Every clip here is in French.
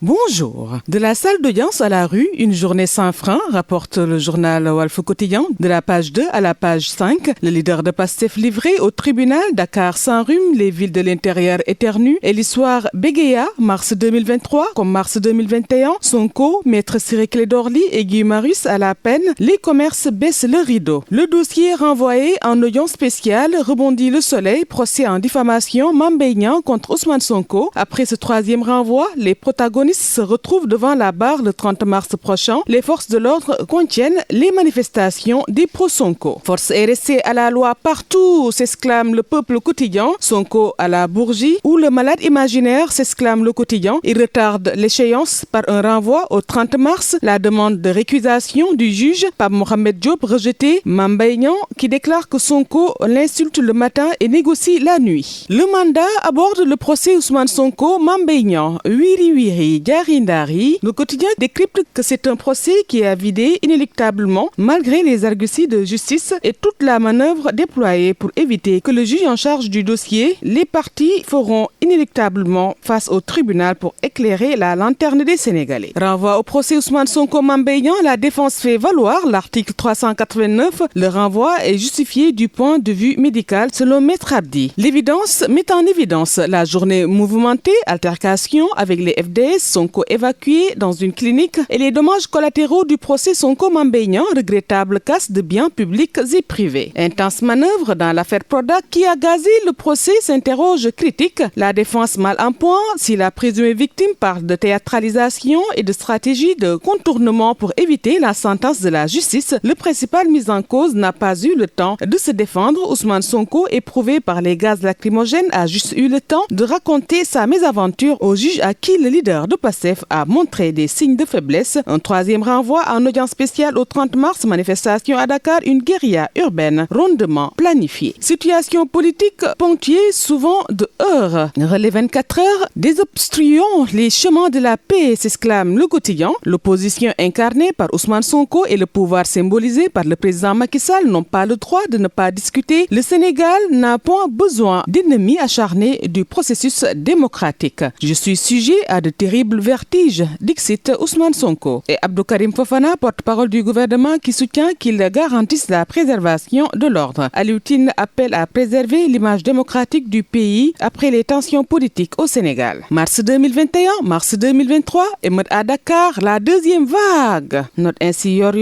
Bonjour. De la salle d'audience à la rue, une journée sans frein, rapporte le journal Walf Quotidien. De la page 2 à la page 5, le leader de Pastef livré au tribunal. Dakar sans rhume, les villes de l'intérieur éternuent. Et l'histoire bégaya, mars 2023 comme mars 2021. Sonko, Maître Ciré Clédor Ly et Guy Marius à la peine. Les commerces baissent le rideau. Le dossier renvoyé en audience spéciale, rebondit Le Soleil, procès en diffamation Mame Mbaye Niang contre Ousmane Sonko. Après ce troisième renvoi, les protagonistes se retrouvent devant la barre le 30 mars prochain. Les forces de l'ordre contiennent les manifestations des pro-Sonko. Force est restée à la loi partout, s'exclame le peuple quotidien. Sonko à la bourgie, où le malade imaginaire, s'exclame le quotidien. Il retarde l'échéance par un renvoi au 30 mars. La demande de récusation du juge Pape Mohamed Diop rejetée. Mame Mbaye Niang qui déclare que Sonko l'insulte le matin et négocie la nuit. Le mandat aborde le procès Ousmane Sonko, Mame Mbaye Niang. Wiri Diarindari, le quotidien décrypte que c'est un procès qui a vidé inéluctablement malgré les arguties de justice et toute la manœuvre déployée pour éviter que le juge en charge du dossier, les parties feront inéluctablement face au tribunal pour éclairer la lanterne des Sénégalais. Renvoi au procès Ousmane Sonko Mame Mbaye Niang, la défense fait valoir l'article 389. Le renvoi est justifié du point de vue médical selon Maître Abdi. L'évidence met en évidence la journée mouvementée, altercation avec les FDS, Sonko évacué dans une clinique et les dommages collatéraux du procès Sonko Mame Mbaye Niang, regrettable casse de biens publics et privés. Intense manœuvre dans l'affaire Prodac qui a gazé le procès, s'interroge critique. La défense mal en point si la présumée victime parle de théâtralisation et de stratégie de contournement pour éviter la sentence de la justice. Le principal mis en cause n'a pas eu le temps de se défendre. Ousmane Sonko, éprouvé par les gaz lacrymogènes, a juste eu le temps de raconter sa mésaventure au juge à qui le leader de Pastef a montré des signes de faiblesse. Un troisième renvoi en audience spéciale au 30 mars, manifestation à Dakar, une guérilla urbaine rondement planifiée. Situation politique ponctuée souvent de heurts. Relais 24 heures, désobstruons les chemins de la paix, s'exclame le quotidien. L'opposition incarnée par Ousmane Sonko et le pouvoir symbolisé par le président Macky Sall n'ont pas le droit de ne pas discuter. Le Sénégal n'a point besoin d'ennemis acharnés du processus démocratique. Je suis sujet à de terribles vertiges, dixit Ousmane Sonko. Et Abdou Karim Fofana, porte-parole du gouvernement, qui soutient qu'ils garantissent la préservation de l'ordre. Aliou Tine appelle à préserver l'image démocratique du pays après les tensions politiques au Sénégal. Mars 2021, mars 2023, émeute à Dakar, la deuxième vague. Note ainsi Yor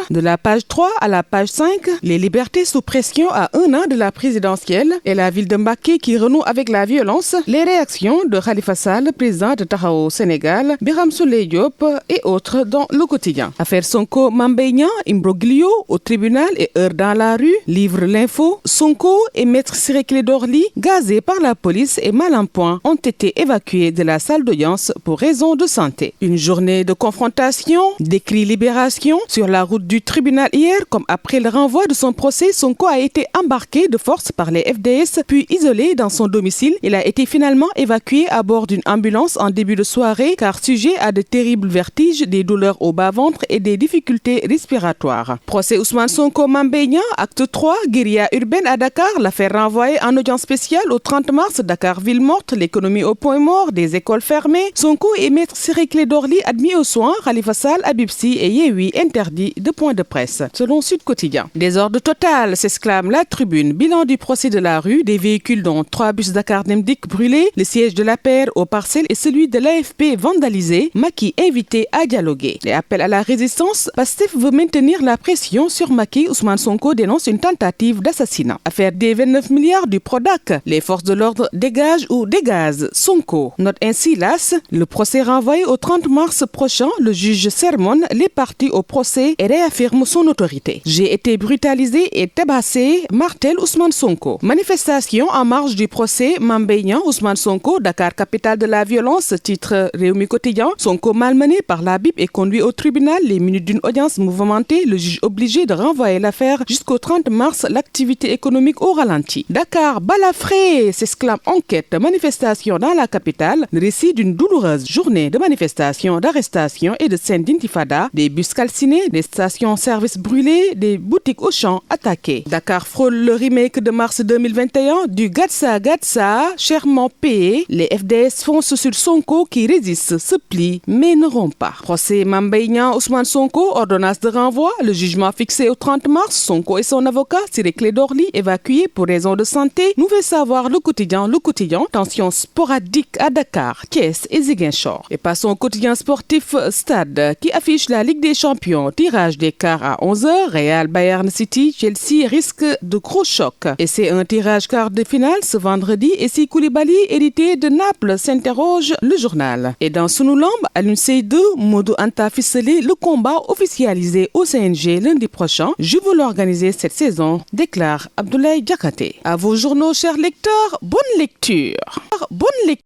de la page 3 à la page 5, les libertés sous pression à un an de la présidentielle et la ville de Mbacké qui renoue avec la violence, les réactions de Khalifa Sall, président de Taxawu Sénégal, Birame Souleye Diop et autres dans le quotidien. Affaire Sonko Mame Mbaye Niang, imbroglio au tribunal et heurts dans la rue, livre l'info. Sonko et Maître Ciré Clédor Ly, gazés par la police et mal en point, ont été évacués de la salle d'audience pour raison de santé. Une journée de confrontation, décrit Libération. Sur la route du tribunal hier, comme après le renvoi de son procès, Sonko a été embarqué de force par les FDS, puis isolé dans son domicile. Il a été finalement évacué à bord d'une ambulance en début de soirée, car sujet à de terribles vertiges, des douleurs au bas-ventre et des difficultés respiratoires. Procès Ousmane Sonko Mame Mbaye Niang, acte 3, guérilla urbaine à Dakar, l'affaire renvoyée en audience spéciale au 30 mars, Dakar ville morte, l'économie au point mort, des écoles fermées, Sonko et Maître Ciré Clédor Ly admis aux soins, Khalifa Sall, Habib Sy et Yewwi interdit de point de presse, selon Sud Quotidien. Désordre total, s'exclame La Tribune. Bilan du procès de la rue, des véhicules dont 3 bus Dakar Dem Dikk brûlés, le siège de l'APR aux Parcelles et celui de l'AFP vandalisé, Macky invité à dialoguer. Les appels à la résistance, Pastef veut maintenir la pression sur Macky. Ousmane Sonko dénonce une tentative d'assassinat. Affaire des 29 milliards du Prodac, les forces de l'ordre dégagent ou dégazent Sonko. Note ainsi l'AS, le procès renvoyé au 30 mars prochain, le juge sermonne les parties au procès et réaffirme son autorité. J'ai été brutalisé et tabassé, martèle Ousmane Sonko. Manifestation en marge du procès Mame Mbaye Niang, Ousmane Sonko, Dakar capitale de la violence, titre Rewmi Quotidien. Sonko malmené par la BIP et conduit au tribunal. Les minutes d'une audience mouvementée, le juge obligé de renvoyer l'affaire jusqu'au 30 mars, l'activité économique au ralenti. Dakar balafré, s'exclame Enquête. Manifestation dans la capitale, le récit d'une douloureuse journée de manifestation, d'arrestation et de scènes d'intifada, des bus calcinés, des stations-service brûlées, des boutiques Auchan attaquées. Dakar frôle le remake de mars 2021 du Gatsa Gatsa, chèrement payé. Les FDS foncent sur Sonko qui résiste justice se plie mais ne rompt pas. Procès Mame Mbaye Niang, Ousmane Sonko, ordonnance de renvoi, le jugement fixé au 30 mars, Sonko et son avocat Ciré Clédor Ly évacués pour raison de santé. Nous fait savoir le quotidien, tension sporadique à Dakar, Thiès et Ziguinchor. Et passons au quotidien sportif Stade qui affiche la Ligue des Champions, tirage des quarts à 11h, Real Bayern City, Chelsea risque de gros chocs. Et c'est un tirage quart de finale ce vendredi et si Koulibaly, hérité de Naples, s'interroge le journal. Et dans Sunu Lamb, Alioune Seye 2, Modou Anta ficelé le combat officialisé au CNG lundi prochain. Je veux l'organiser cette saison, déclare Abdoulaye Diakhaté. À vos journaux, chers lecteurs, bonne lecture. Bonne lecture.